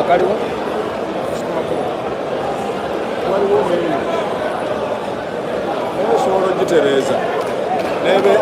kaliwo waliwo naye osobola ogitereeza nebe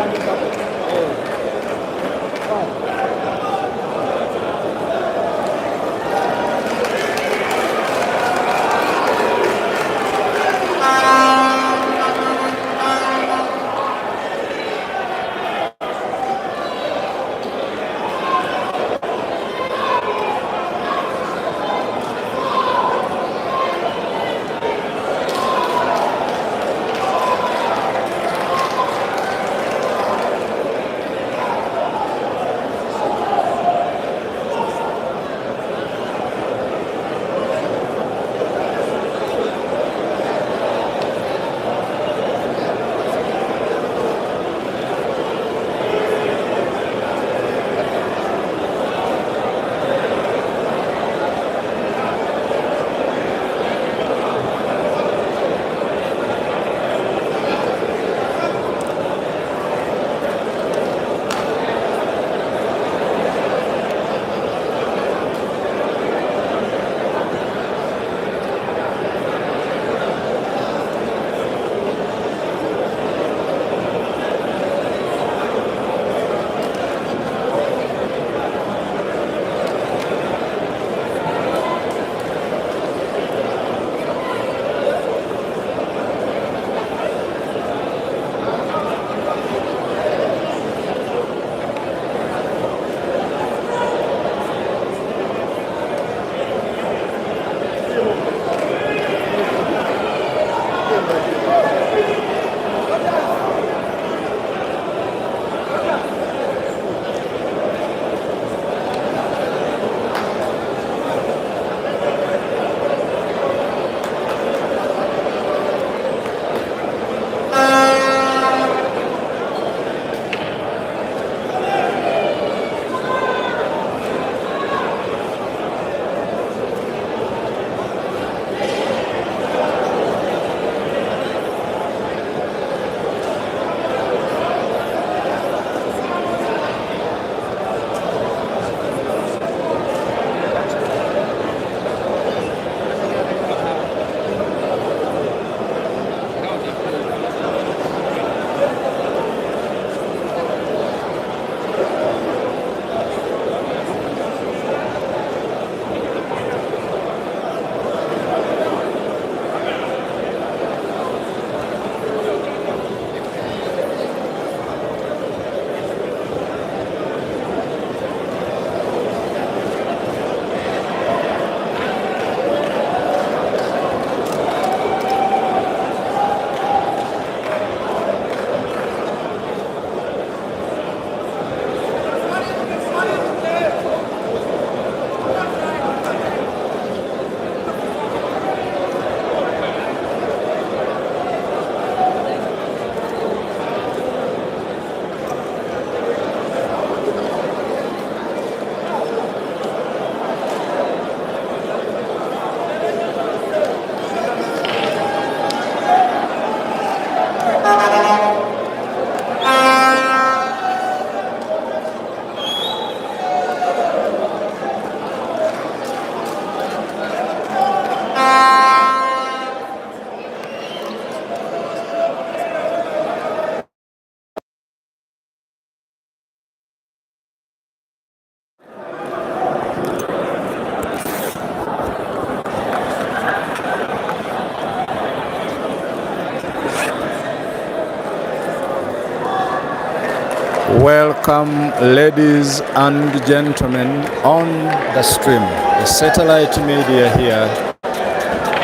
Welcome, ladies and gentlemen, on the stream, the satellite media here.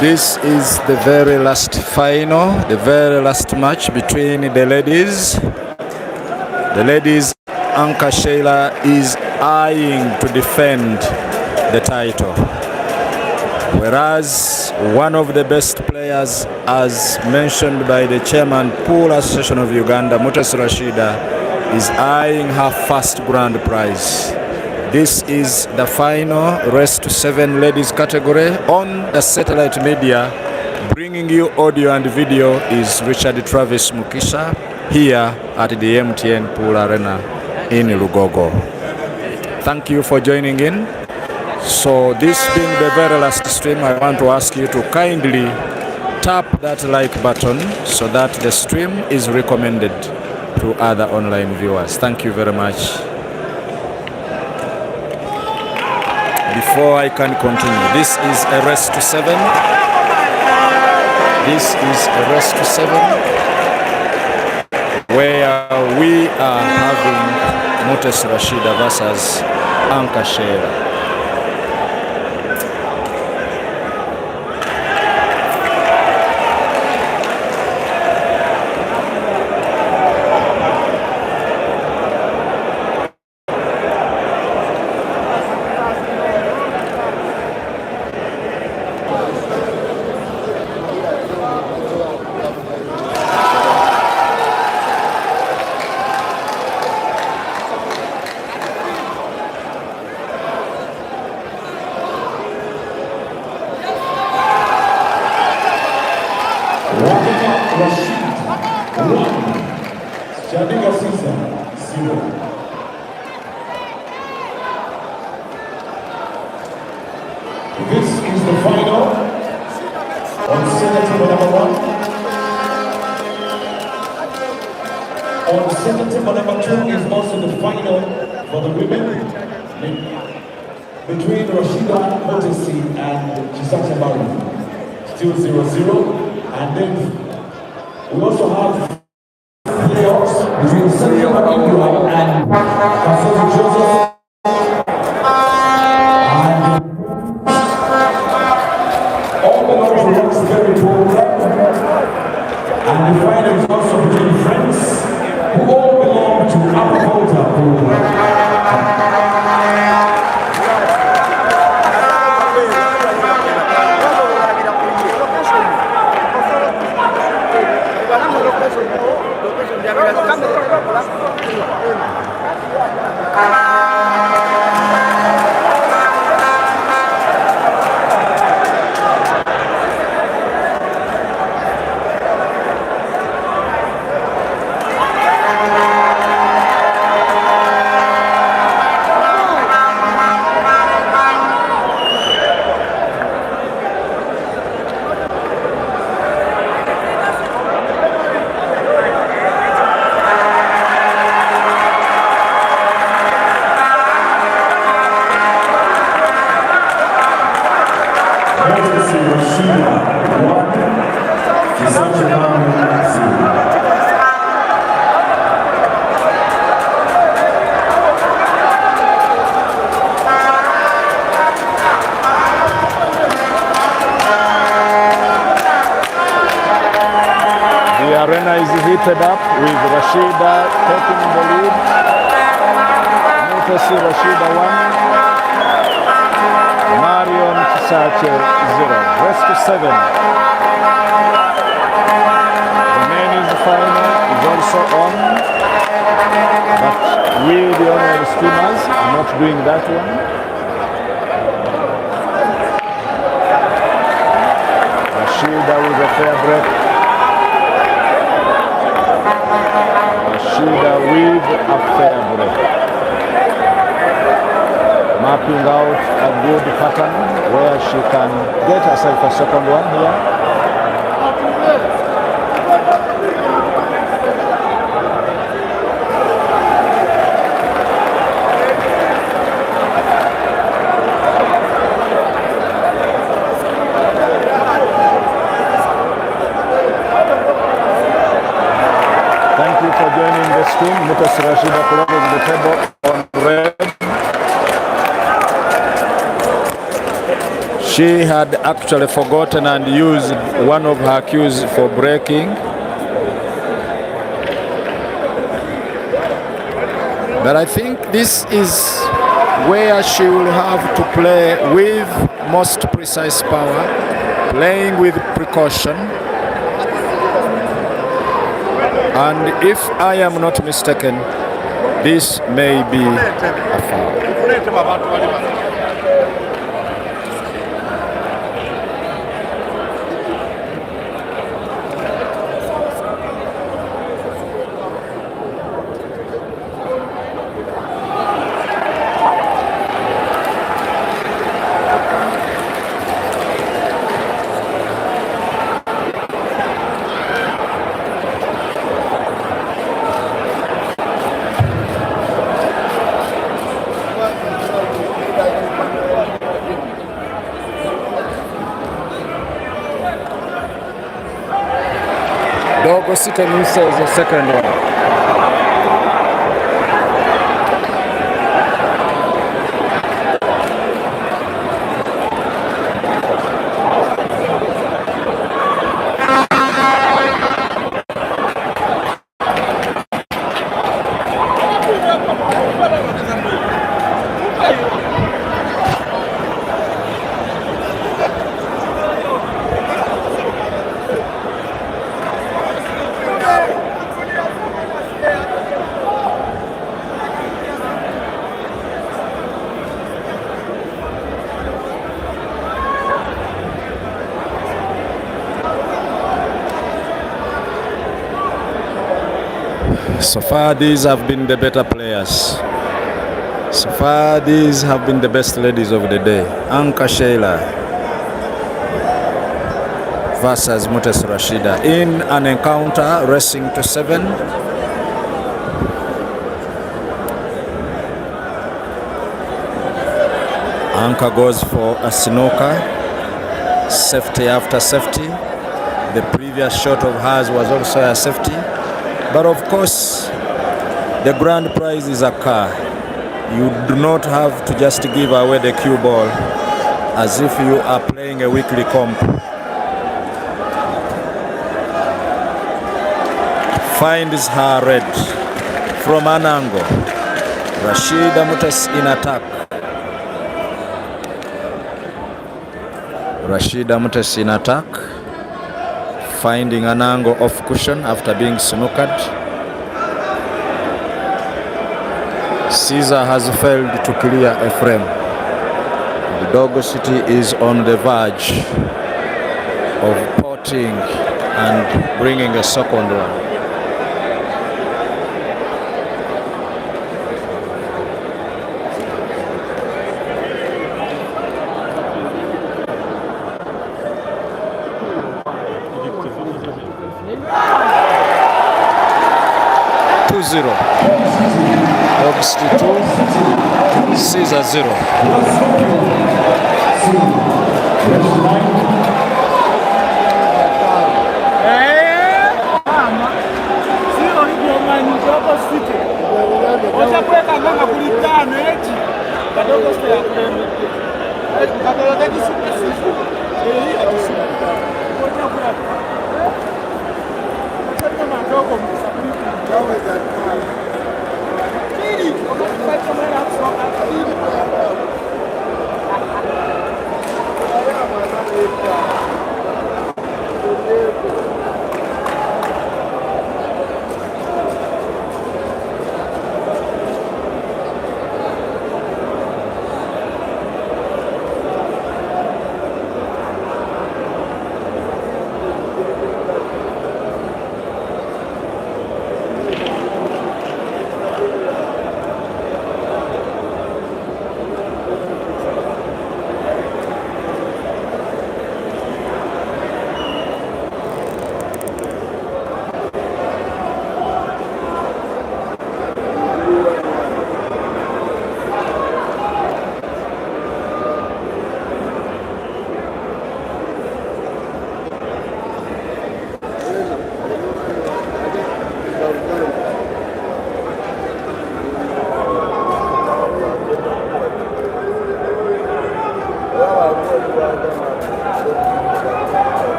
This is the very last final, the very last match between the ladies. The ladies, ANKAH SHELIA is eyeing to defend the title, whereas one of the best players, as mentioned by the chairman, Pool Association of Uganda, MUTESI Rashida, is eyeing her first grand prize. This is the final race to 7 ladies category on the satellite media. Bringing you audio and video is Richard Travis Mukisha here at the MTN Pool Arena in Lugogo. Thank you for joining in. So this being the very last stream, I want to ask you to kindly tap that like button so that the stream is recommended to other online viewers. Thank you very much. Before I can continue, this is a race to 7. This is a race to 7 where we are having MUTESI Rashida versus ANKAH SHELIA. This is the final on Senator number 1. On Senator number 2 is also the final for the women between Rashida, MUTESI and Chisaka Maru. Still 0-0. And then we also have playoffs between Senator and Pastor Joseph. And the final is also between friends who all belong to ANKAH. Heated up with Rashida taking the lead. MUTESI Rashida 1, Marion Chisache 0. Rest to 7. The men's final is also on, but we, the online streamers, are not doing that one. Rashida with a fair break. Rashida with a fair break. Mapping out a good pattern where she can get herself a second one here. Thank you for joining the stream. MUTESI Rashida closes the table on red. She had actually forgotten and used one of her cues for breaking. But I think this is where she will have to play with most precise power, playing with precaution. And if I am not mistaken, this may be a foul. City misses the second one. So far, these have been the better players. So far, these have been the best ladies of the day. ANKAH SHELIA versus MUTESI Rashida in an encounter racing to 7. ANKAH goes for a snooker, safety after safety. The previous shot of hers was also a safety. But of course, the grand prize is a car. You do not have to just give away the cue ball as if you are playing a weekly comp. Finds her red from an angle. Rashida MUTESI in attack. Rashida MUTESI in attack. Finding an angle off cushion after being snookered. Caesar has failed to clear a frame. The Dogo City is on the verge of potting and bringing a second one. Dogo City 2, Caesar 0.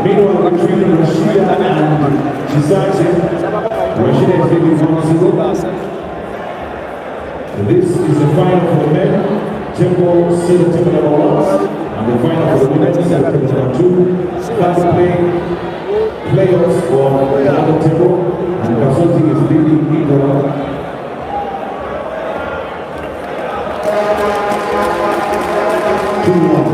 Meanwhile, between Rashida and Chisaki, Rashida is leading 1-0. This is the final for the men. Tempo, Sita, Tempo number 1. And the final for the women, Sita, Tempo number 2. Class play, playoffs for another Tempo. And Consulting is leading either 2-1.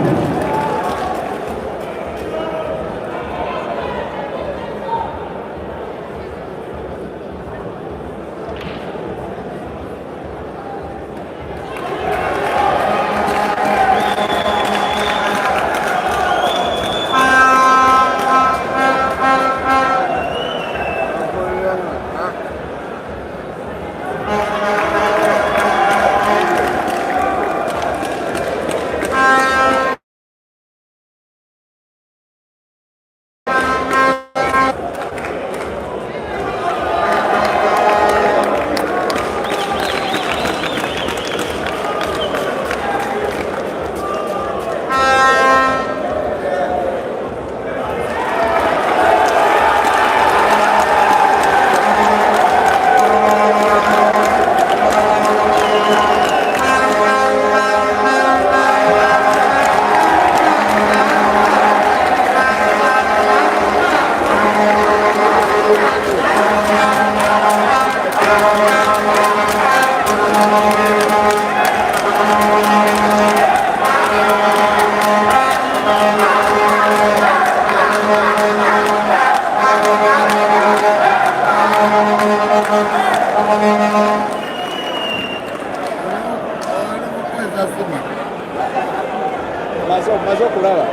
Mazo kulala.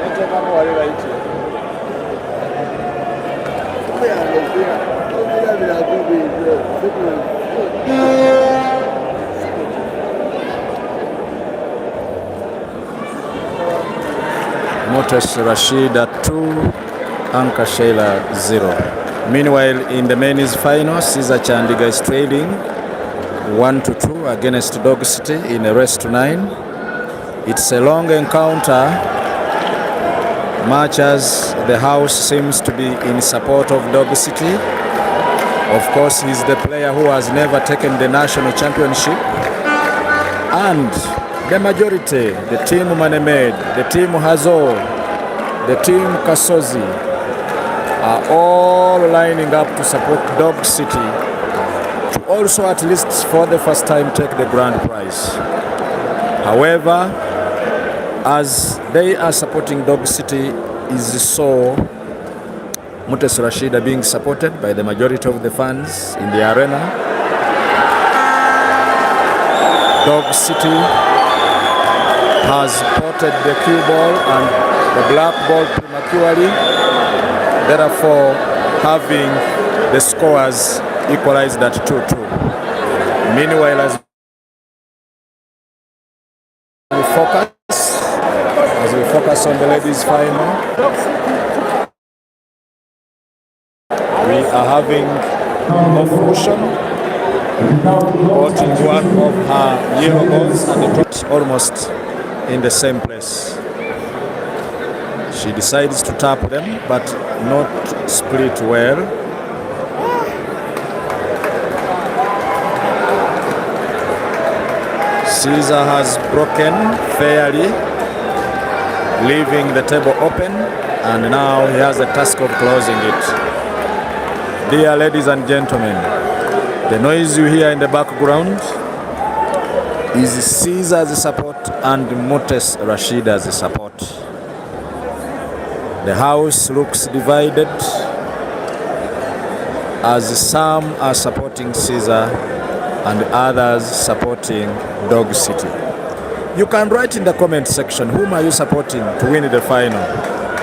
Nje kama wale laiti. MUTESI Rashida 2, ANKAH SHELIA 0. Meanwhile, in the men's final, Caesar Chandiga is trailing 1-2 against Dog City in a race to 9. It's a long encounter, much as the house seems to be in support of Dog City. Of course, he's the player who has never taken the national championship. And the majority, the team Manemed, the team Hazo, the team Kasozi, are all lining up to support Dog City to also at least for the first time take the grand prize. However, as they are supporting Dog City is so MUTESI Rashida being supported by the majority of the fans in the arena. Dog City has spotted the cue ball and the black ball prematurely, therefore having the scores equalized at 2-2. Meanwhile, as we focus on the ladies' final, we are having Ofushon watching one of her yellow balls and the drops almost in the same place. She decides to tap them, but not split well. Caesar has broken fairly, leaving the table open, and now he has the task of closing it. Dear ladies and gentlemen, the noise you hear in the background is Caesar's support and MUTESI Rashida's support. The house looks divided as some are supporting Caesar and others supporting Dog City. You can write in the comment section whom are you supporting to win the final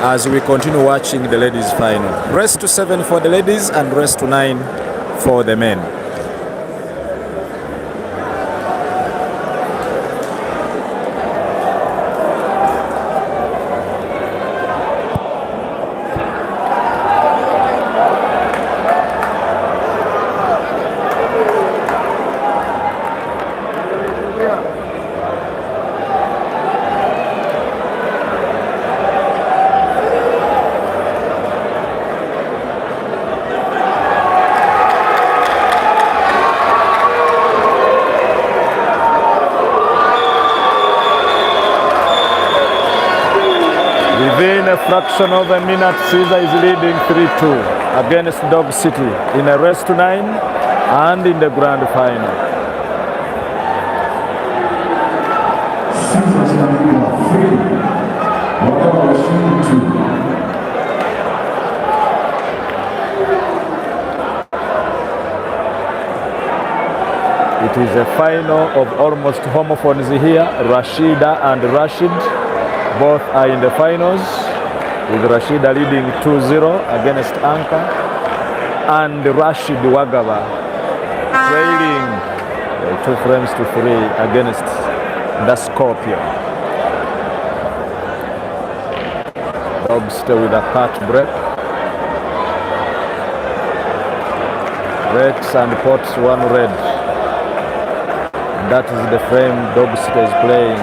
as we continue watching the ladies' final. Race to 7 for the ladies and race to 9 for the men. fraction of a minute, Caesar is leading 3-2 against Dog City in a race to 9 and in the grand final. It is a final of almost homophones here. Rashida and Rashid both are in the finals, with Rashida leading 2-0 against ANKAH and Rashid Wagaba trailing 2-3 against the Scorpion. Dogs still with a cut break. Rex and Potts 1 red. That is the frame Dog City is playing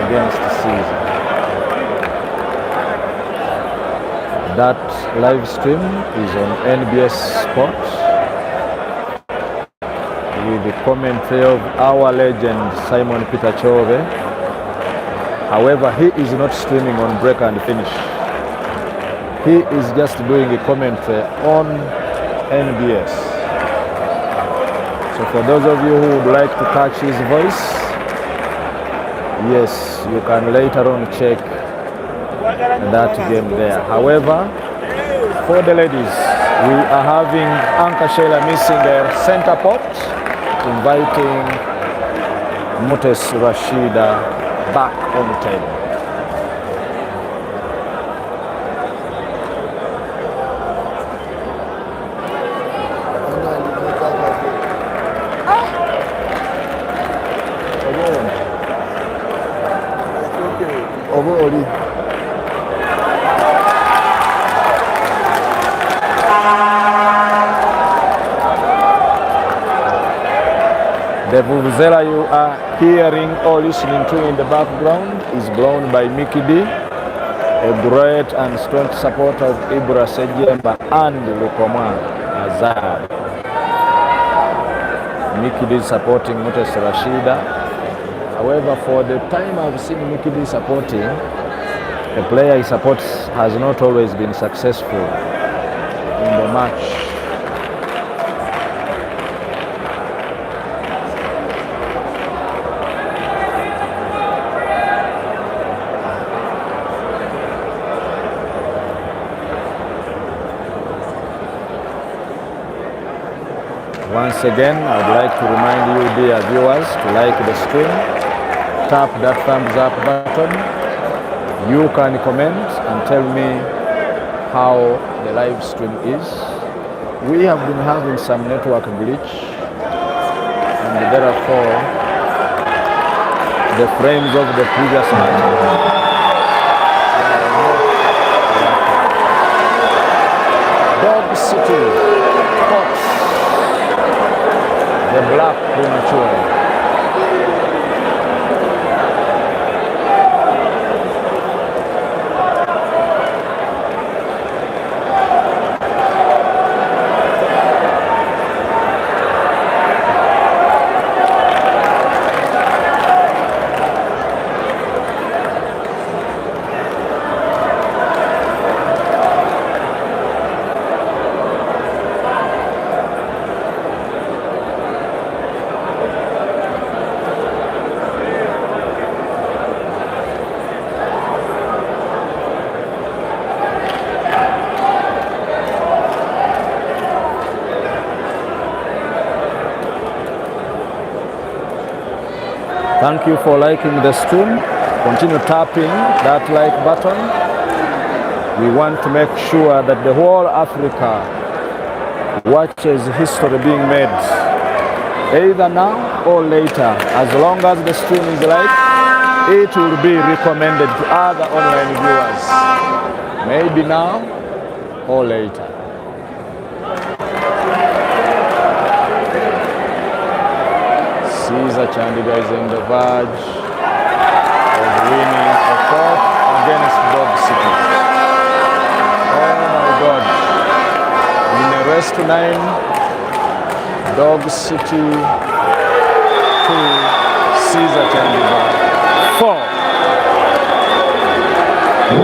against Caesar. That live stream is on NBS Sport with the commentary of our legend Simon Peter Chove. However, he is not streaming on break and finish. He is just doing a commentary on NBS. So for those of you who would like to catch his voice, yes, you can later on check that game there. However, for the ladies, we are having ANKAH SHELIA missing their center pot, inviting MUTESI Rashida back on the table. The vuvuzela you are hearing or listening to in the background is blown by Mickey D, a great and strong supporter of Ibra Sejemba and Lukoma Azar. Mickey D supporting MUTESI Rashida. However, for the time I've seen Mickey D supporting, the player he supports has not always been successful in the match. Once again, I'd like to remind you, dear viewers, to like the stream, tap that thumbs up button. You can comment and tell me how the live stream is. We have been having some network glitch, and therefore the frames of the previous match Dog City the black premature. Thank you for liking the stream. Continue tapping that like button. We want to make sure that the whole Africa watches history being made, either now or later. As long as the stream is liked, it will be recommended to other online viewers, maybe now or later. Caesar Chandiga is on the verge of winning a fourth against Dog City. Oh my God. In a race to 9, Dog City 2, Caesar Chandiga 4. Yes,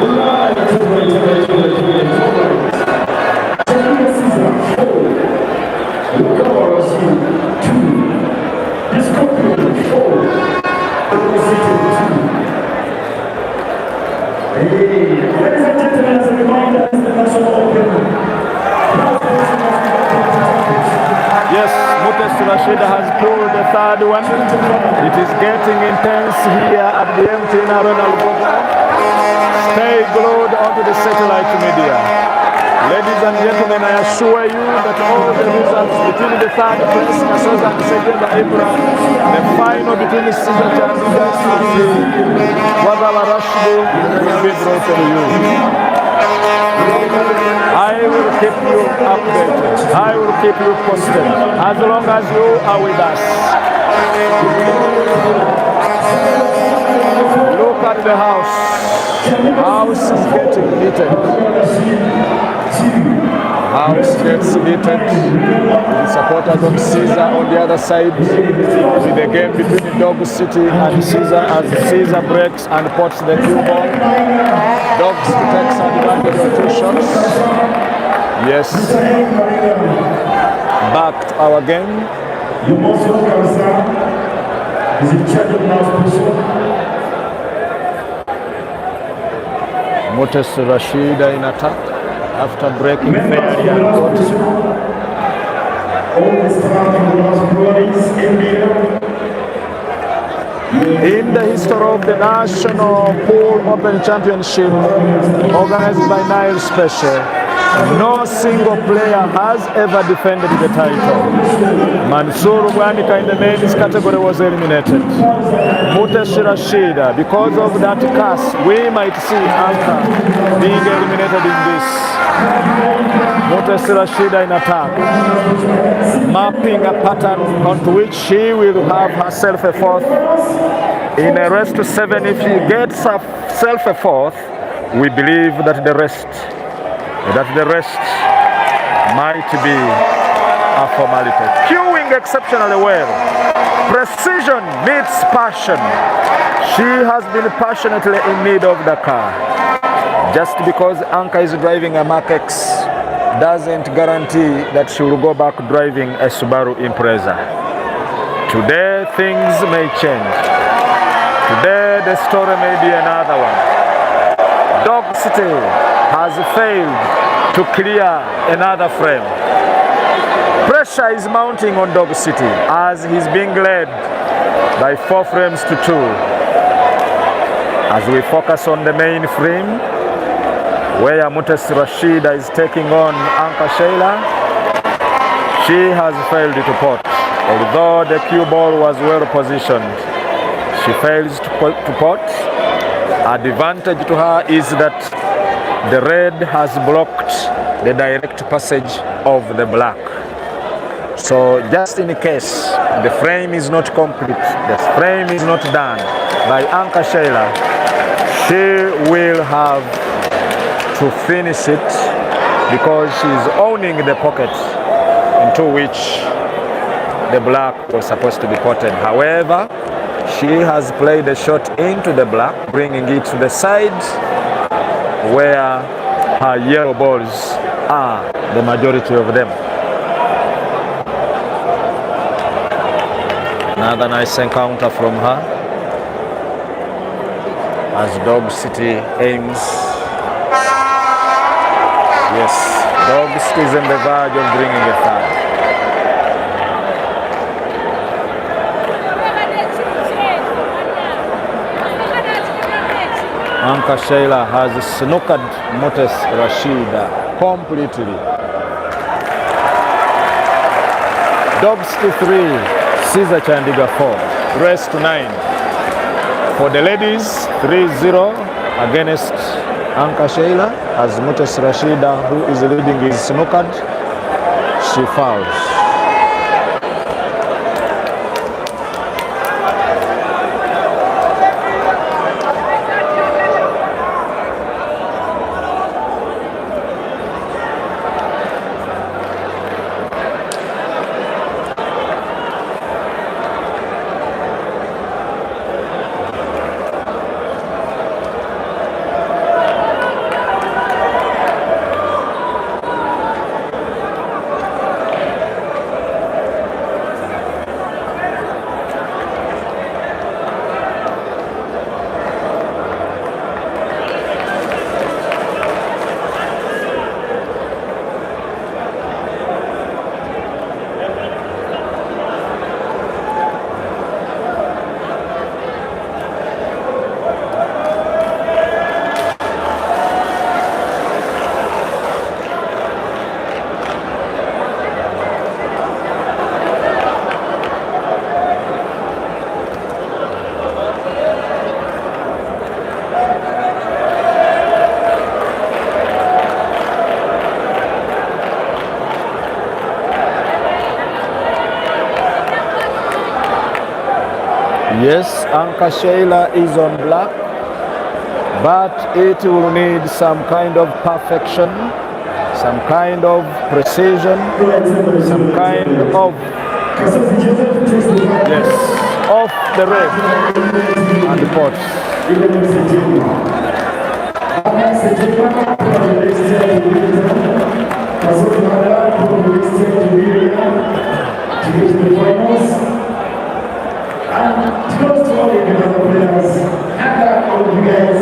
MUTESI Rashida has pulled the third one. It is getting intense here at the MTN Arena. Stay glued onto the satellite media. Ladies and gentlemen, I assure you that all the results between the third place, Kasoza and second Abraham, the final between Caesar Chandiga and Wagala Rashida will be brought to you. I will keep you updated. I will keep you posted as long as you are with us. Look at the house. The house is getting heated. House gets heated. The supporters of Caesar on the other side. With the game between Dog City and Caesar as Caesar breaks and pots the cue ball. Dogs takes advantage of 2 shots. Yes. Back to our game. You most welcome, sir. Is in charge of mouse push. MUTESI Rashida in attack after breaking fairly and caught. All the starting mouse brothers in the air. In the history of the National Pool Open Championship organized by Nile Special, no single player has ever defended the title. Mansour Bwanika in the men's category was eliminated. MUTESI Rashida, because of that curse, we might see ANKAH being eliminated in this. MUTESI Rashida in attack, mapping a pattern onto which she will have herself a fourth. In a rest to 7, if she gets herself a fourth, we believe that the rest might be a formality. Cueing exceptionally well. Precision meets passion. She has been passionately in need of the car. Just because ANKAH is driving a Mark X doesn't guarantee that she will go back driving a Subaru Impreza. Today things may change. Today the story may be another one. Dog City has failed to clear another frame. Pressure is mounting on Dog City as he's being led by 4 frames to 2. As we focus on the main frame, where MUTESI Rashida is taking on ANKAH SHELIA, she has failed to pot. Although the cue ball was well positioned, she fails to pot. Advantage to her is that the red has blocked the direct passage of the black. So just in case the frame is not complete, the frame is not done by ANKAH SHELIA, she will have to finish it because she is owning the pocket into which the black was supposed to be potted. However, she has played a shot into the black, bringing it to the side where her yellow balls are, the majority of them. Another nice encounter from her as Dog City aims. Yes, Dog City is on the verge of bringing a third. ANKAH SHELIA has snookered MUTESI Rashida completely. Dog City 3, Caesar Chandiga 4, race to 9. For the ladies, 3-0 against ANKAH SHELIA as MUTESI Rashida, who is leading, is snookered. She fouls. Yes, ANKAH SHELIA is on black, but it will need some kind of perfection, some kind of precision, some kind of, yes, off the red and the pots. And to those 12 other players, and all of you guys,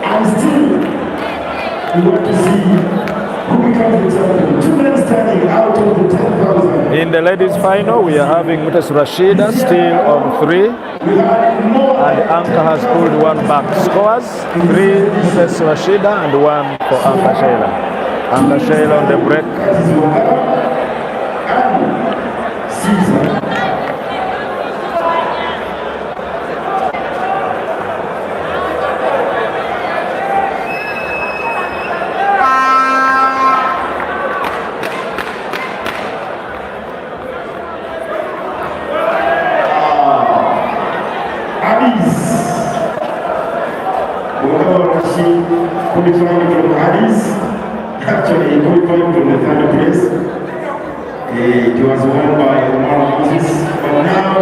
and still, we want to see who becomes the champion. 2 men standing out of the 10,000. In the ladies' final, we are having MUTESI Rashida still on 3, and ANKAH has pulled 1 back. Scores 3 MUTESI Rashida and 1 for ANKAH SHELIA. ANKAH SHELIA on the break. And Caesar. Qualifying from Addis, actually qualifying from the 3rd place. It was won by Moses, but now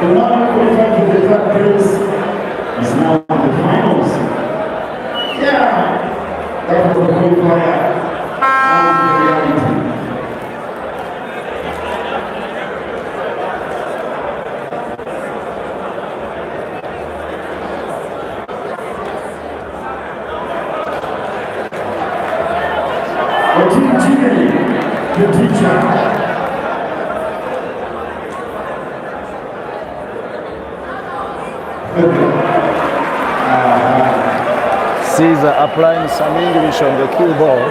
the man qualifying from the 3rd place is now in the finals. Yeah, that was the qualifier. Now the reality. The teacher. Caesar applying some English on the cue ball.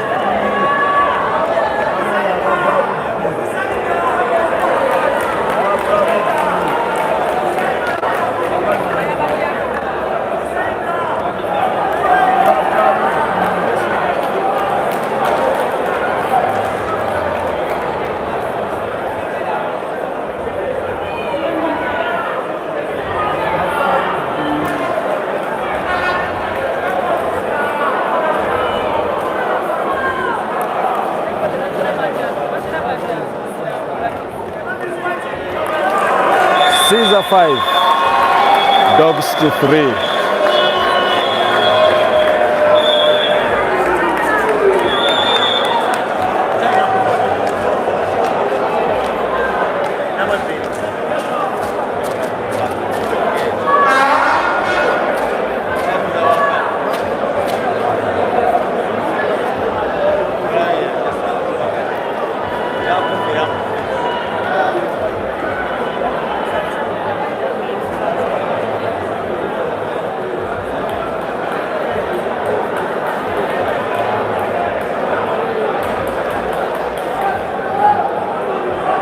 Caesar 5, Dogs to 3.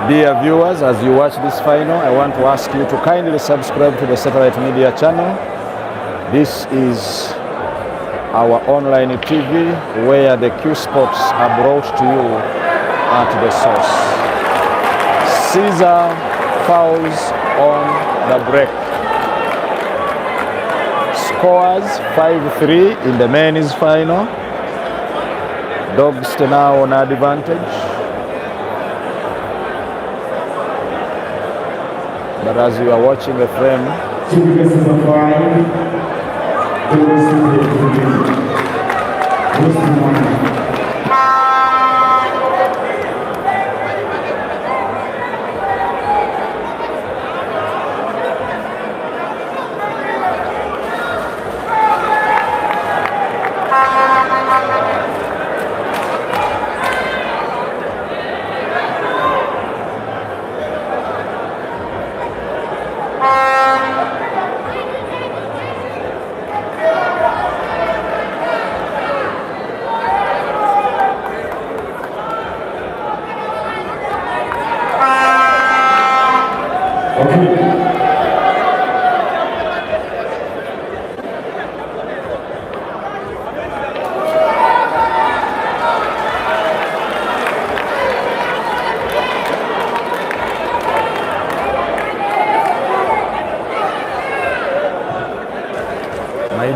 Dear viewers, as you watch this final, I want to ask you to kindly subscribe to the Satellite Media channel. This is our online TV where the Q Sports are brought to you at the source. Caesar fouls on the break. Scores 5-3 in the men's final. Dogs now on advantage. But as you are watching the frame,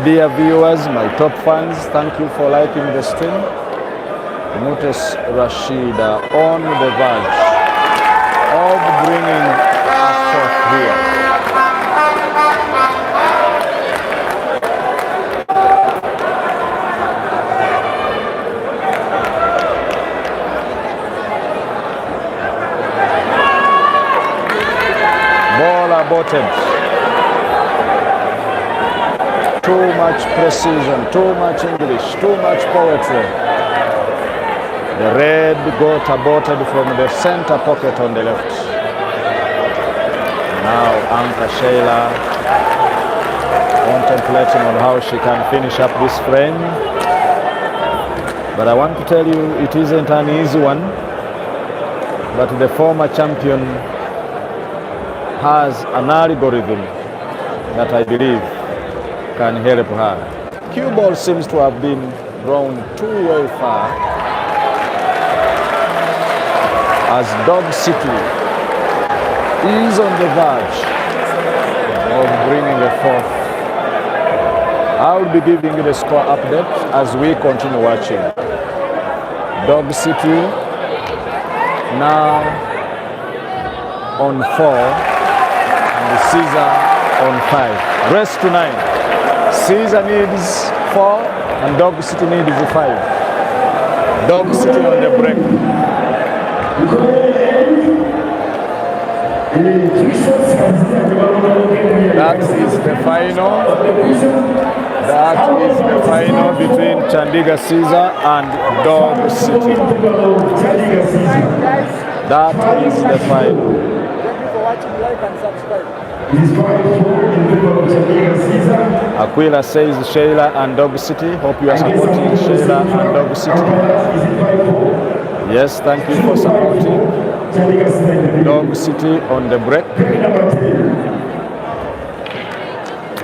dear viewers, my top fans, thank you for liking the stream. MUTESI Rashida on the verge of bringing a fourth here. Ball aborted. Too much precision, too much English, too much poetry. The red got aborted from the center pocket on the left. Now ANKAH SHELIA contemplating on how she can finish up this frame. But I want to tell you, it isn't an easy one. But the former champion has an algorithm that I believe can help her. Cue ball seems to have been thrown too way far, as Dog City is on the verge of bringing a fourth. I will be giving you the score update as we continue watching. Dog City now on 4 and Caesar on 5. Rest to 9. Caesar needs 4 and Dog City needs 5. Dog City on the break. That is the final. That is the final between Chandigarh Caesar and Dog City. That is the final. Thank you for watching, like and subscribe. Aquila says Sheila and Dog City. Hope you are supporting Sheila and Dog City. Yes, thank you for supporting Dog City on the break.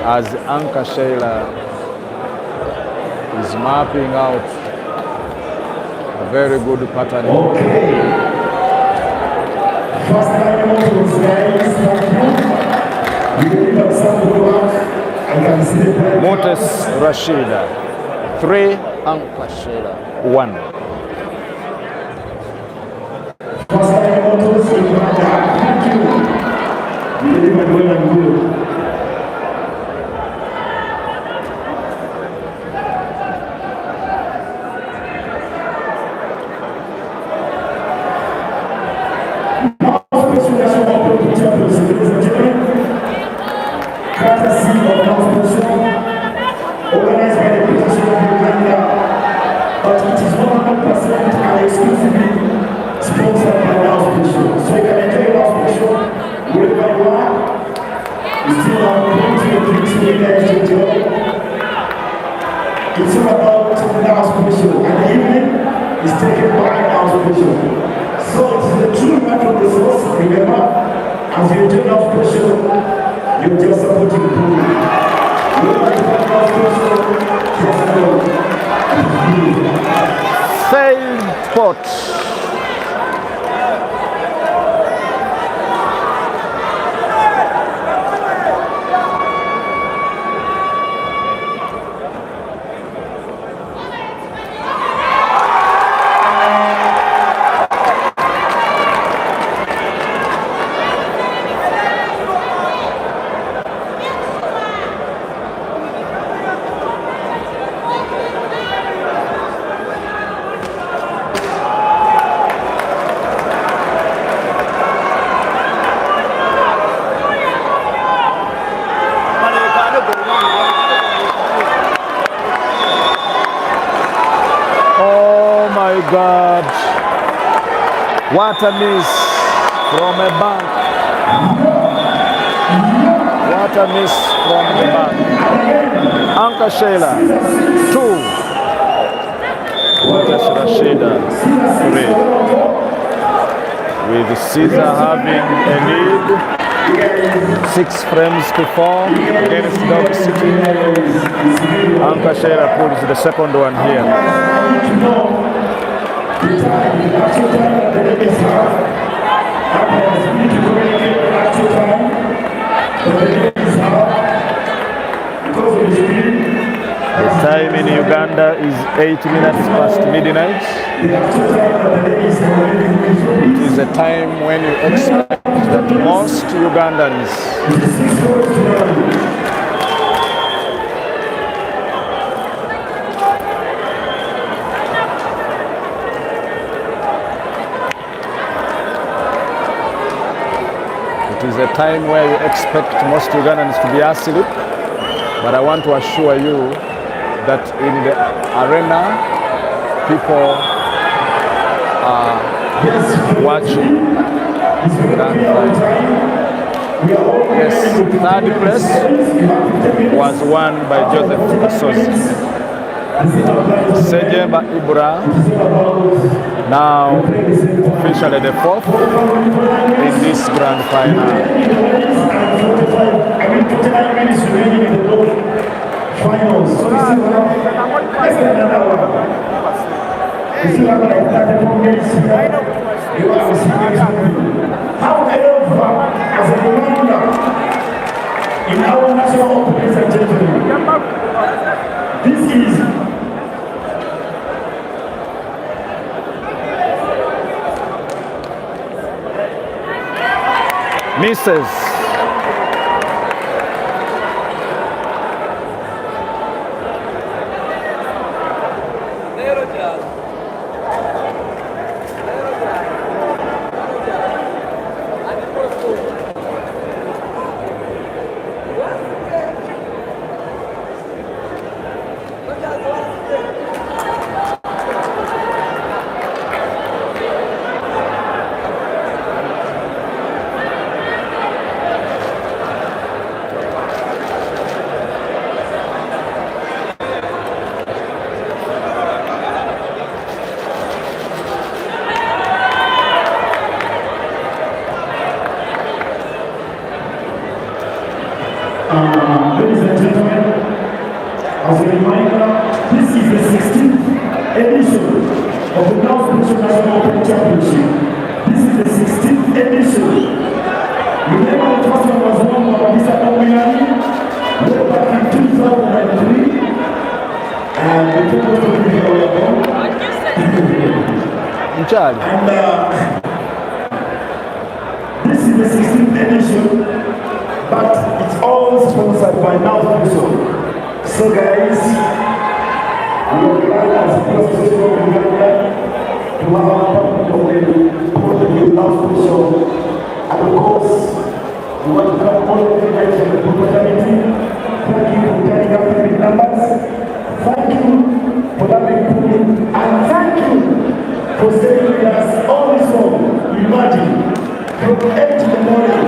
As ANKAH SHELIA is mapping out a very good pattern. MUTESI Rashida 3, ANKAH SHELIA 1. Organized by the British Uganda, but it is 100% and exclusively sponsored by House Special. So you can enjoy House Special wherever you are. You still have plenty of drinks in there to enjoy. It's all about House Special, and the evening is taken by House Special. So it's the true matter of the source. Remember, as you enjoy House Special, you're just supporting the pool. Failed pot. God, what a miss from a bank. What a miss from the bank. ANKAH SHELIA 2, MUTESI Rashida 3. With Caesar having a lead 6 frames to 4 against Dog City. ANKAH SHELIA pulls the second one here. Because of the speed, 8 minutes past midnight. It is a time when you expect that most Ugandans to be asleep, but I want to assure you that in the arena, people are watching. Yes, third place was won by Joseph Kasozi. Sejemba Ibra, now officially the fourth in this grand final. However, as a reminder, in our national ladies and gentlemen, this is Mrs. ladies and gentlemen, as a reminder, this is the 16th edition of the North National Open Championship. This is the 16th edition. Remember the first one was won by Mr. Ominani way back in 2003, and the people to be in charge. And this is the 16th edition, but it's all sponsored by Now Sponsor. So guys, we are glad as a Association of Uganda to have our partner of the Now Sponsor. And of course, we want to thank all of you guys for the fraternity. Thank you for turning up with numbers. Thank you for that big podium. And thank you for staying with us all this long. Imagine, from 8 in the morning,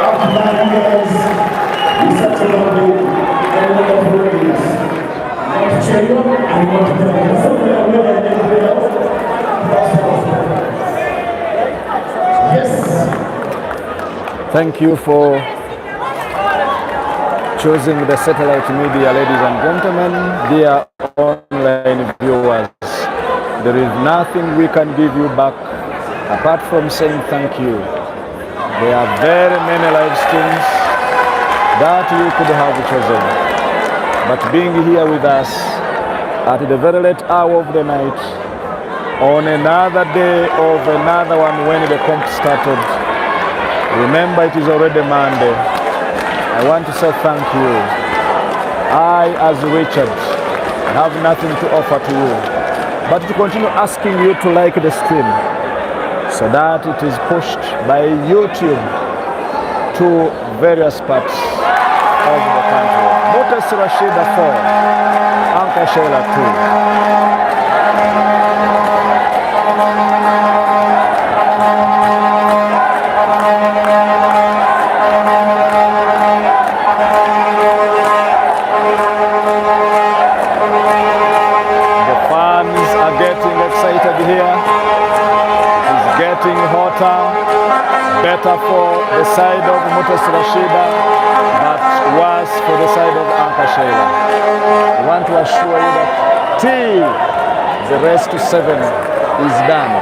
after 9 years, we such a long day, and we have programs. Want to cheer you up, and we want to tell you something I'm not going to do else. Yes. Thank you for choosing the satellite media, ladies and gentlemen, dear online viewers. There is nothing we can give you back apart from saying thank you. There are very many live streams that you could have chosen, but being here with us at the very late hour of the night, on another day of another one when the comp started, remember it is already Monday. I want to say thank you. I, as Richard, have nothing to offer to you, but to continue asking you to like the stream so that it is pushed by YouTube to various parts of the country. MUTESI Rashida 4, ANKAH SHELIA 2. The fans are getting excited here. It's getting hotter, better for the side of MUTESI Rashida, but worse for the side of ANKAH SHELIA. I want to assure you that till the race to 7 is done,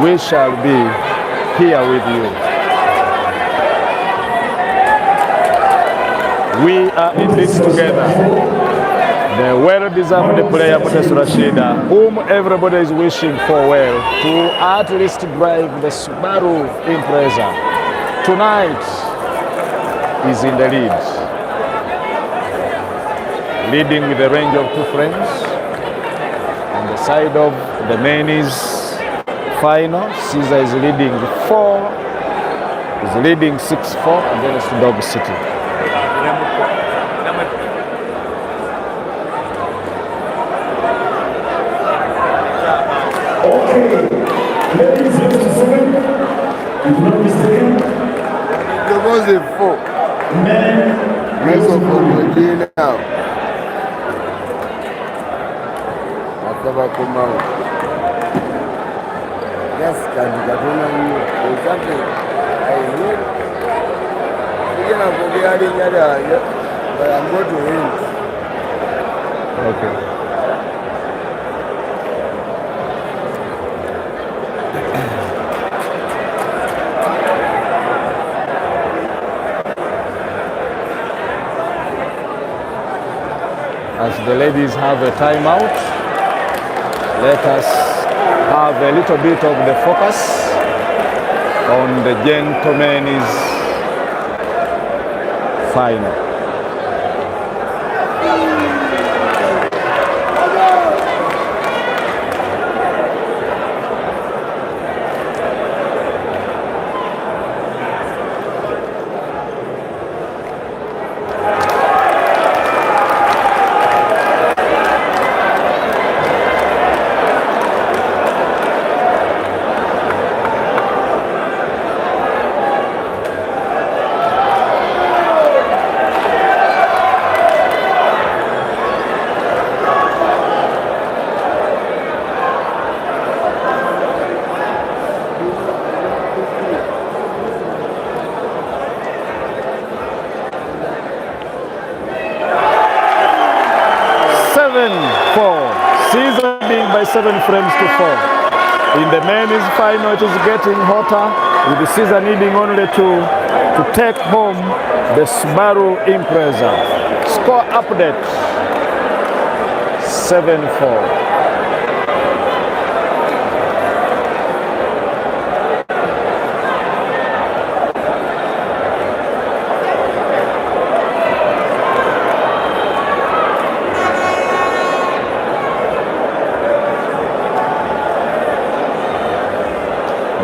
we shall be here with you. We are in this together. The well-deserved player, MUTESI Rashida, whom everybody is wishing for well, to at least drive the Subaru Impreza. Tonight is in the lead. Leading with a range of 2 frames. On the side of the men's final, Caesar is leading 6-4 against Dog City. Ladies and gentlemen, if not mistaken, there was a 4. Men, now. Yes, can you get something? I need. But I'm going to win. Okay. As the ladies have a timeout, let us have a little bit of the focus on the gentlemen's final. Caesar leading by 7 frames to 4. In the men's final, it is getting hotter, with Caesar needing only to take home the Subaru Impreza. Score update 7-4.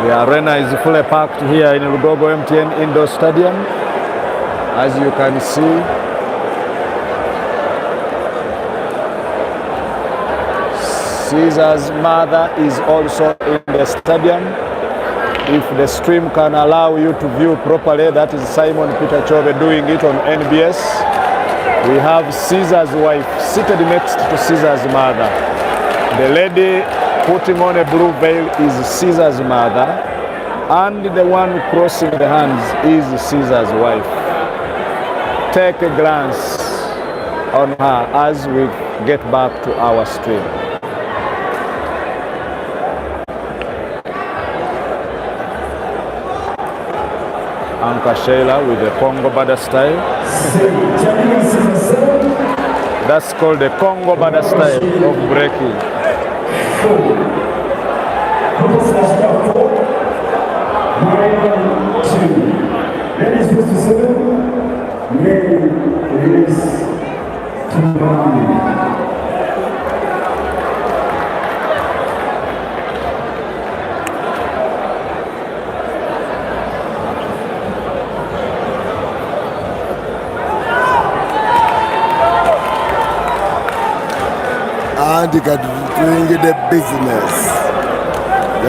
The arena is fully packed here in Lugogo MTN Indoor Stadium, as you can see. Caesar's mother is also in the stadium. If the stream can allow you to view properly, that is Simon Peter Chove doing it on NBS. We have Caesar's wife seated next to Caesar's mother. The lady putting on a blue veil is Caesar's mother, and the one crossing the hands is Caesar's wife. Take a glance on her as we get back to our stream. ANKAH SHELIA with the Congo Bada style. That's called the Congo Bada style of breaking. And you got doing the business. The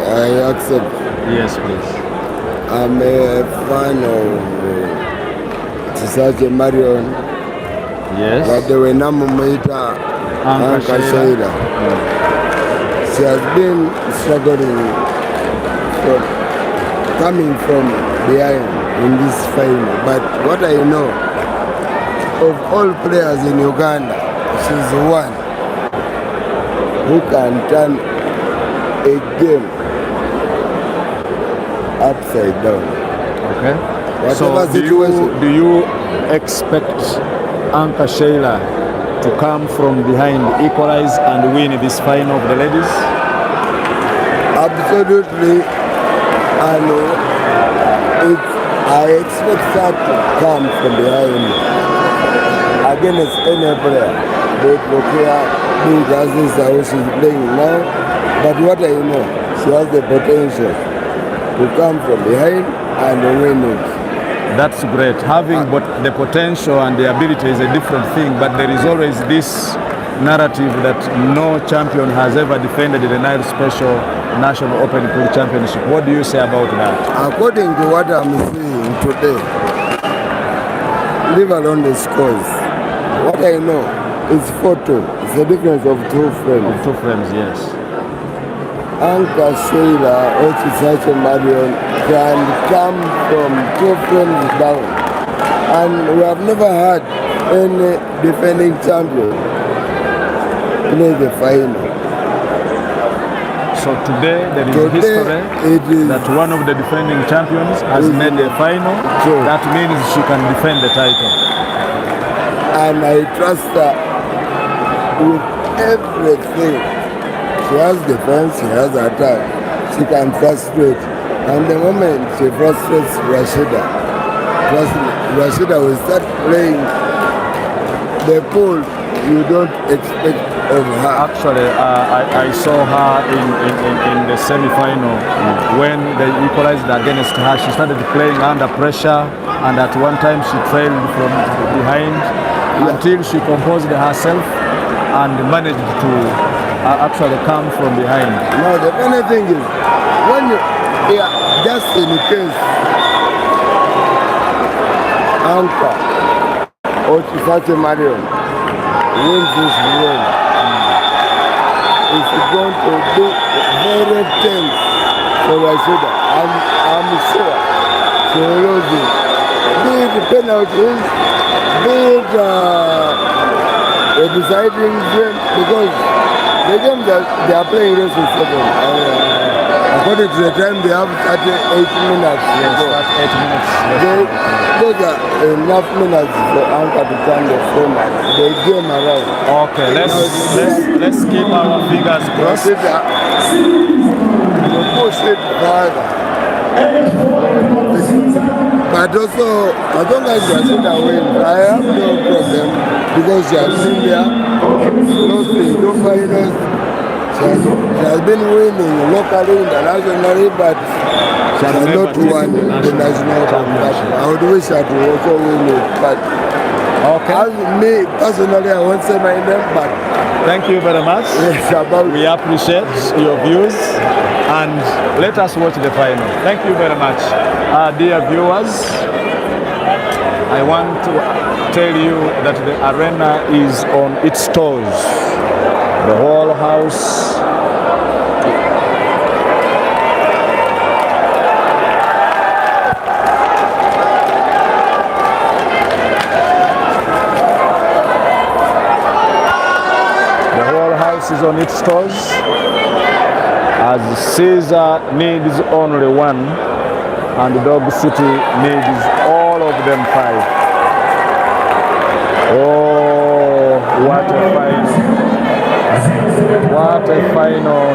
I accept. Yes, please. I'm a fan of Tisache Marion. Yes. But they were Namumaita ANKAH SHELIA. She has been struggling coming from behind in this final, but what I know, of all players in Uganda, she's the one who can turn a game upside down. Okay. Whatever situation. Do you expect ANKAH SHELIA to come from behind, equalize and win this final of the ladies? Absolutely. And I expect that to come from behind against any player. But Lokia, big as this how she's playing now. But what I know, she has the potential to come from behind and win it. That's great. Having the potential and the ability is a different thing, but there is always this narrative that no champion has ever defended the Nile Special National Open Pool Championship. What do you say about that? According to what I'm seeing today, leave alone the scores. What I know is 4-2. It's a difference of 2 frames. Of 2 frames, yes. ANKAH SHELIA or Chisache Marion can come from 2 frames down. And we have never had any defending champion play the final. So today there is history that one of the defending champions has made the final. True. That means she can defend the title. And I trust her with everything. She has defense, she has attack. She can frustrate. And the moment she frustrates Rashida, Rashida will start playing the pool you don't expect of her. Actually, I saw her in the semi-final when they equalized against her. She started playing under pressure, and at one time she trailed from behind until she composed herself and managed to actually come from behind. Now the funny thing is, when you just in case ANKAH or Chisache Marion wins this game, it's going to be very tense for Rashida. I'm sure she will lose it. Be it penalties, be it a deciding game, because the game that they are playing race is 7. According to the time, they have 38 minutes. Yes, 8 minutes. Those are enough minutes for ANKAH to turn the format, the game around. Okay, let's keep our fingers crossed. You push it further. But also, as long as Rashida wins, I have no problem because she has been there, lost in 2 finals. She has been winning locally, internationally, but she has not won the national championship. I would wish her to also win it, but as me personally, I won't say my name, but thank you very much. Yes, we appreciate your views, and let us watch the final. Thank you very much. Dear viewers, I want to tell you that the arena is on its toes. The whole house is on its toes, as Caesar needs only 1 and Dog City needs all of them 5. Oh, what a final. What a final.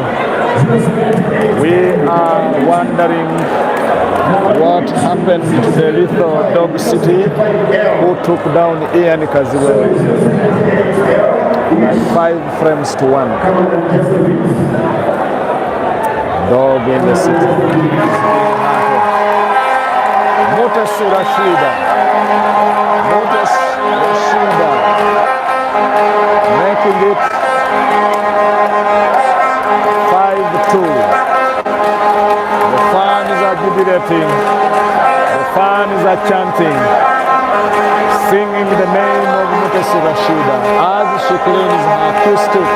We are wondering what happened to the little Dog City who took down Ian Kaziwe. 5 frames to 1. Dog in the city. MUTESI Rashida. MUTESI Rashida. Making it 5-2. The fans are jubilating. The fans are chanting, singing the name of MUTESI Rashida as she cleans her acoustic.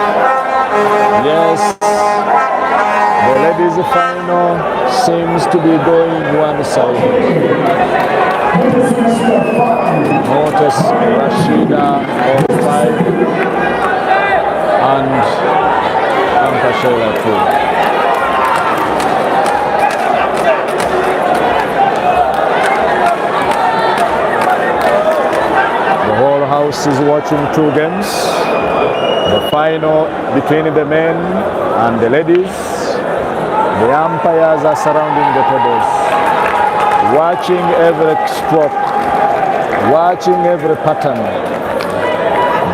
Yes, the ladies' final seems to be going one side. MUTESI Rashida on 5 and ANKAH SHELIA 2. is watching two games. The final between the men and the ladies. The umpires are surrounding the tables, watching every stroke, watching every pattern,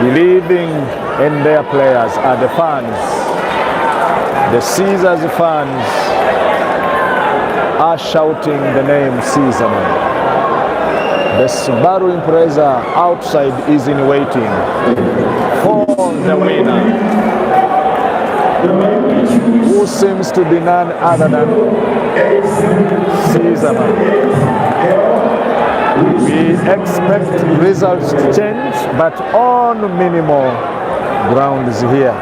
believing in their players are the fans. The Caesars fans are shouting the name Caesarman. The Subaru Impreza outside is in waiting for the winner, who seems to be none other than Caesarman. We expect results to change, but on minimal grounds here.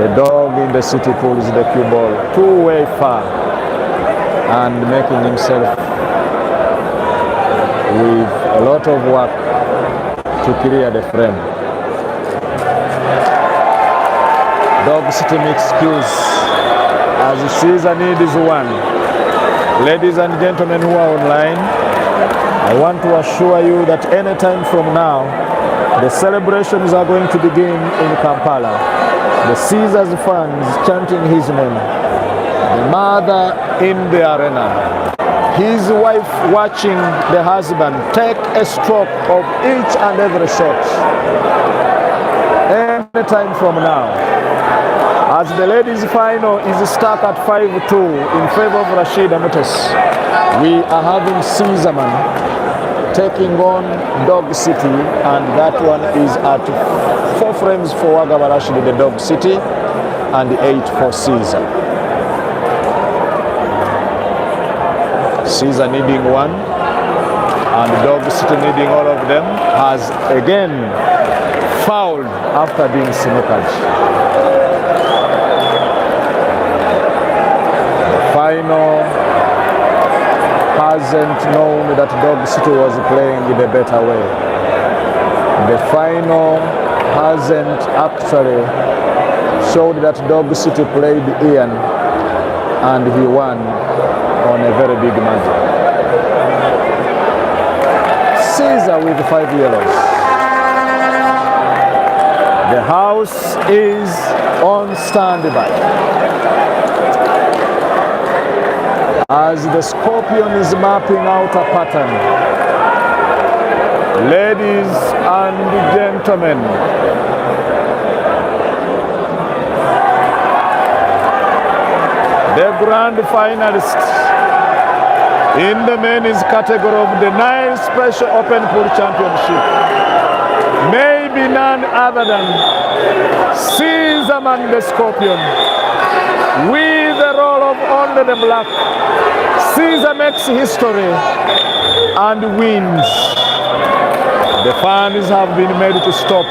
The dog in the city pulls the cue ball two-way far and making himself with a lot of work to clear the frame. Dog City mixed cues as Caesar needs one. Ladies and gentlemen who are online, I want to assure you that anytime from now, the celebrations are going to begin in Kampala. The Caesars fans chanting his name. The mother in the arena. His wife watching the husband take a stroke of each and every shot. Anytime from now. As the ladies' final is stuck at 5-2 in favor of Rashida MUTESI, we are having Caesarman taking on Dog City, and that one is at 4 frames for Wagaba Rashida, the Dog City, and 8 for Caesar. Caesar needing one, and Dog City needing all of them, has again fouled after being snookered. Final hasn't known that Dog City was playing in a better way. The final hasn't actually showed that Dog City played Ian and he won on a very big margin. Caesar with 5 yellows. The house is on standby as the Scorpion is mapping out a pattern. Ladies and gentlemen, the grand finalist in the men's category of the 9th Special Open Pool Championship may be none other than Caesarman the Scorpion. With the role of only the black, Caesar makes history and wins. The fans have been made to stop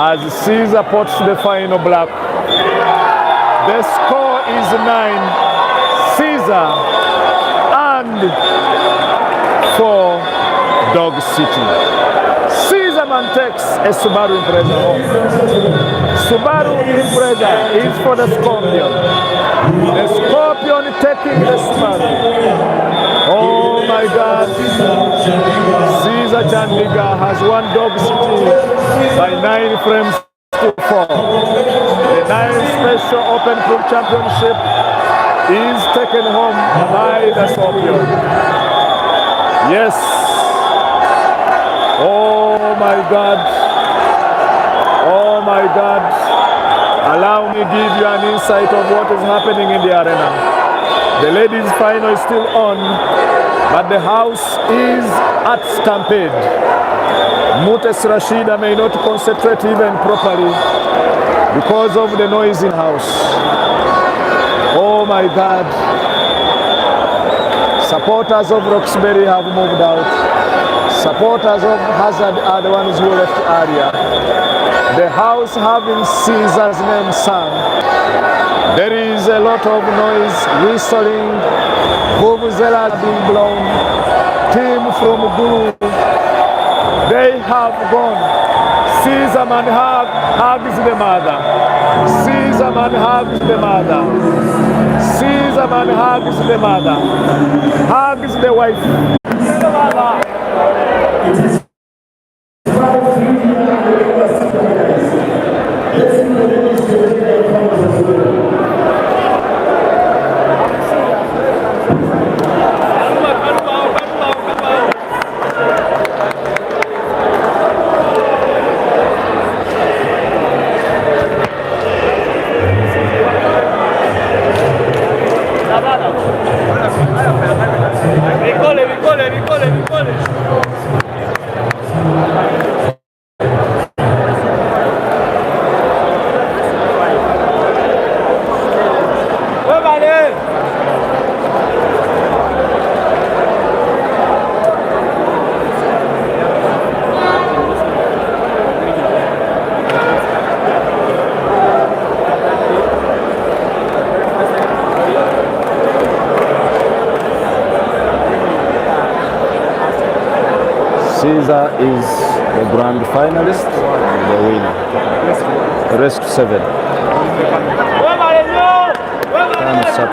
as Caesar puts the final black. The score is 9, Caesar, and 4, Dog City. Caesarman takes a Subaru Impreza home. Subaru Impreza is for the Scorpion. The Scorpion taking the Subaru. Oh my God. Caesar Chandiga has won Dog City by 9 frames to 4. The 9th Special Open Pool Championship is taken home by the Scorpion. Yes. Oh my God. Oh my God. Allow me to give you an insight of what is happening in the arena. The ladies' final is still on, but the house is at stampede. MUTESI Rashida may not concentrate even properly because of the noise in house. Oh my God. Supporters of Roxbury have moved out. Supporters of Hazard are the ones who left earlier. The house having Caesar's name sung. There is a lot of noise, whistling, vuvuzela being blown. Team from Guru, they have gone. Caesarman hugs the mother. Caesarman hugs the mother. Caesarman hugs the mother. Hugs the wife. Caesar is the grand finalist and the winner. The rest 7. Thumbs up.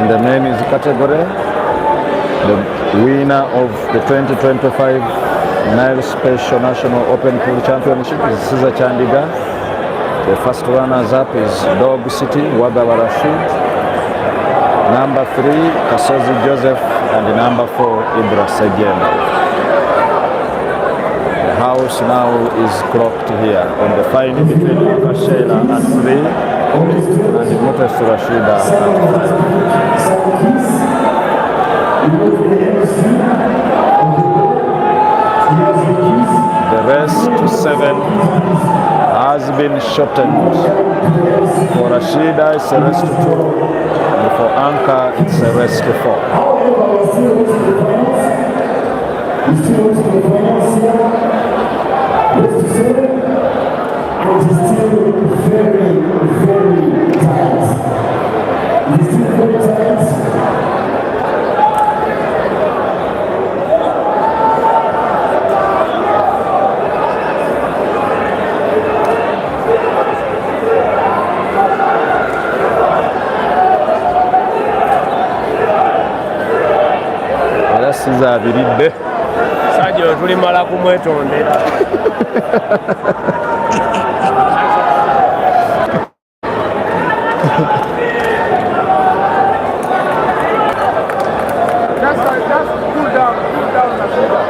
In the men's category, the winner of the 2025 Nile Special National Open Pool Championship is Caesar Chandiga. The first runners-up is Dog City, Wagaba Rashid. Number 3, Kasozi Joseph, and number 4, Ibra Segen. The house now is clocked here on the final between ANKAH SHELIA at 3 and MUTESI Rashida at 5. The rest 7 has been shortened. For Rashida it's a rest 2, and for ANKAH it's a rest 4. Caesar abiridde Sajja tulimala kumwetondera. Just cool down, Rashida.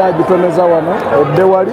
agitomeza wano eddewali.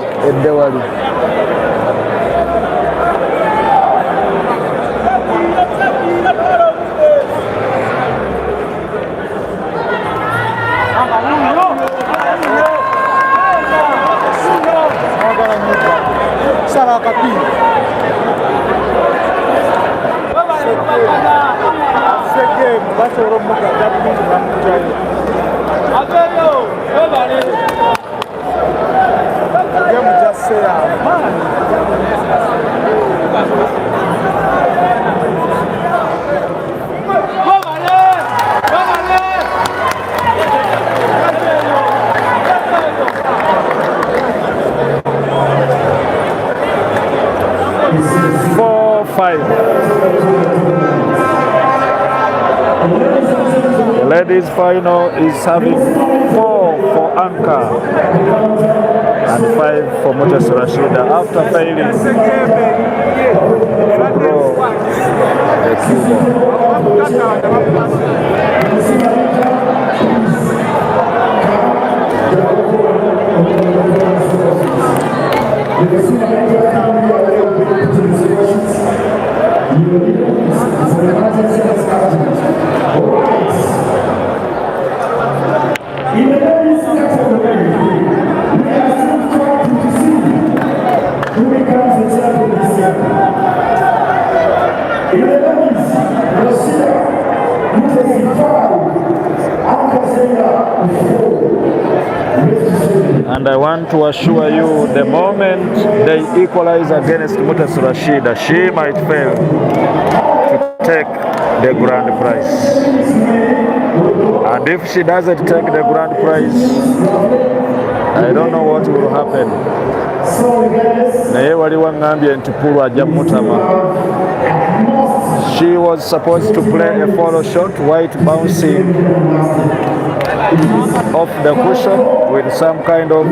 The ladies final is having 4 for ANKAH and 5 for MUTESI Rashida after failing to draw the cue And I want to assure you, the moment they equalize against MUTESI Rashida, she might fail to take the grand prize. And if she doesn't take the grand prize, I don't know what will happen. She was supposed to play a follow shot, white bouncing off the cushion with some kind of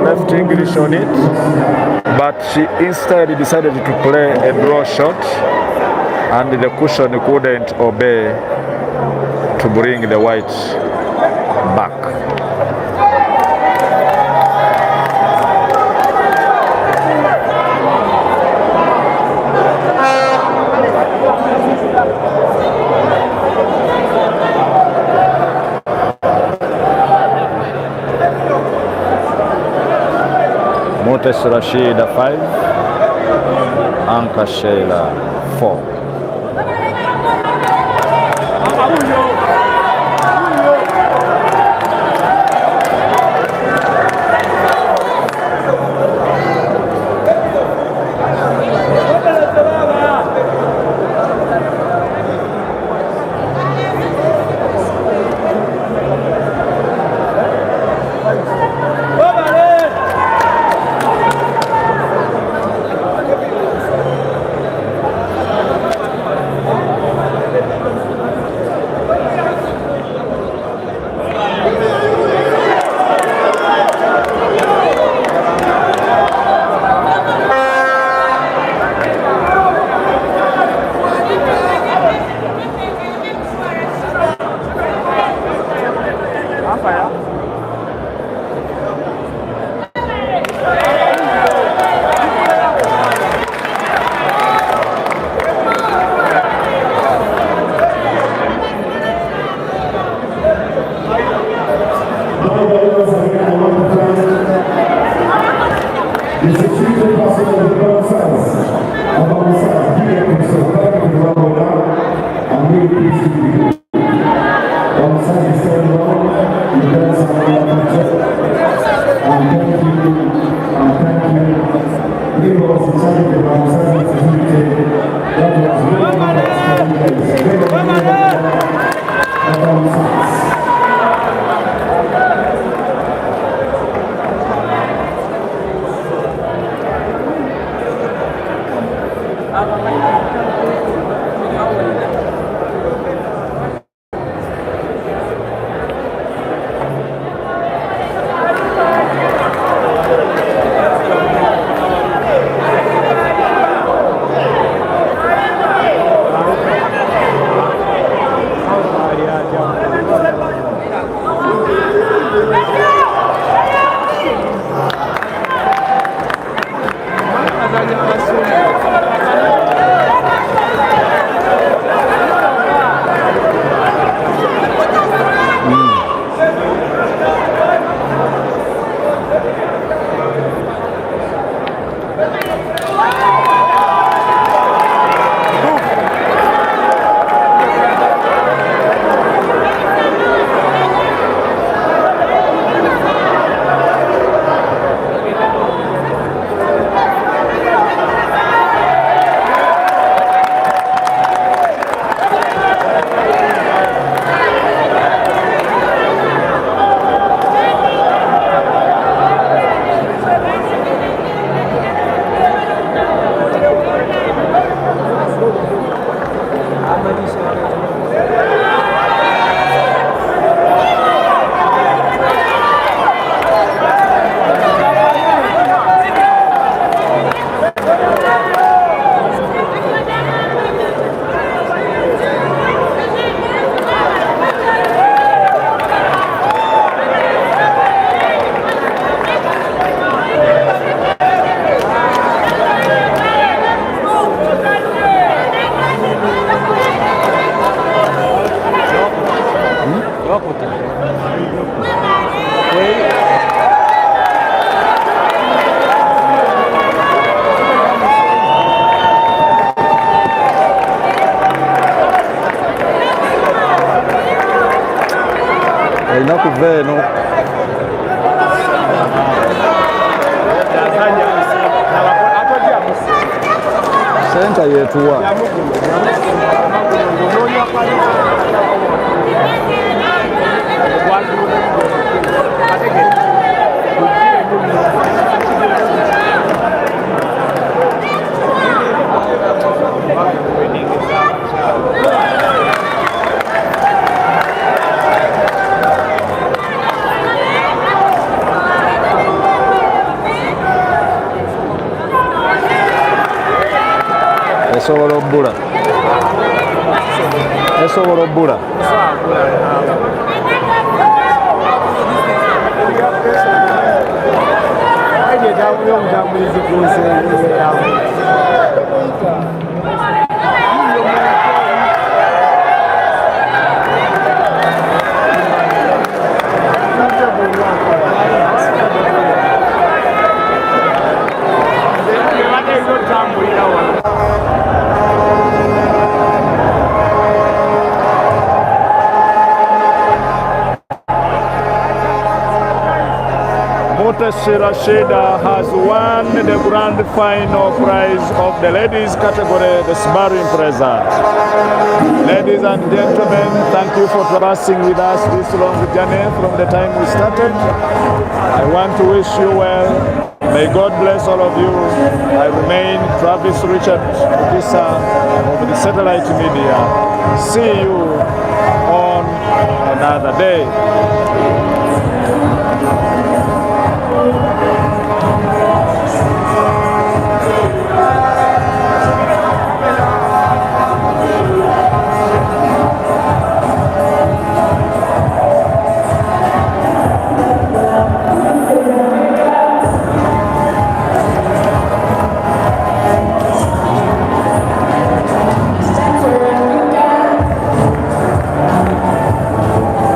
left English on it, but she instead decided to play a draw shot, and the cushion couldn't obey to bring the white back. MUTESI Rashida 5, ANKAH SHELIA 4. alina kuva eno. Senta yetuwa. Esobola obbula. Esobola obbula. MUTESI Rashida has won the grand final prize of the ladies category, the Subaru Impreza. Ladies and gentlemen, thank you for traversing with us this long journey from the time we started. I want to wish you well. May God bless all of you. I remain Travis Richard Producer of the Satellite Media. See you on another day.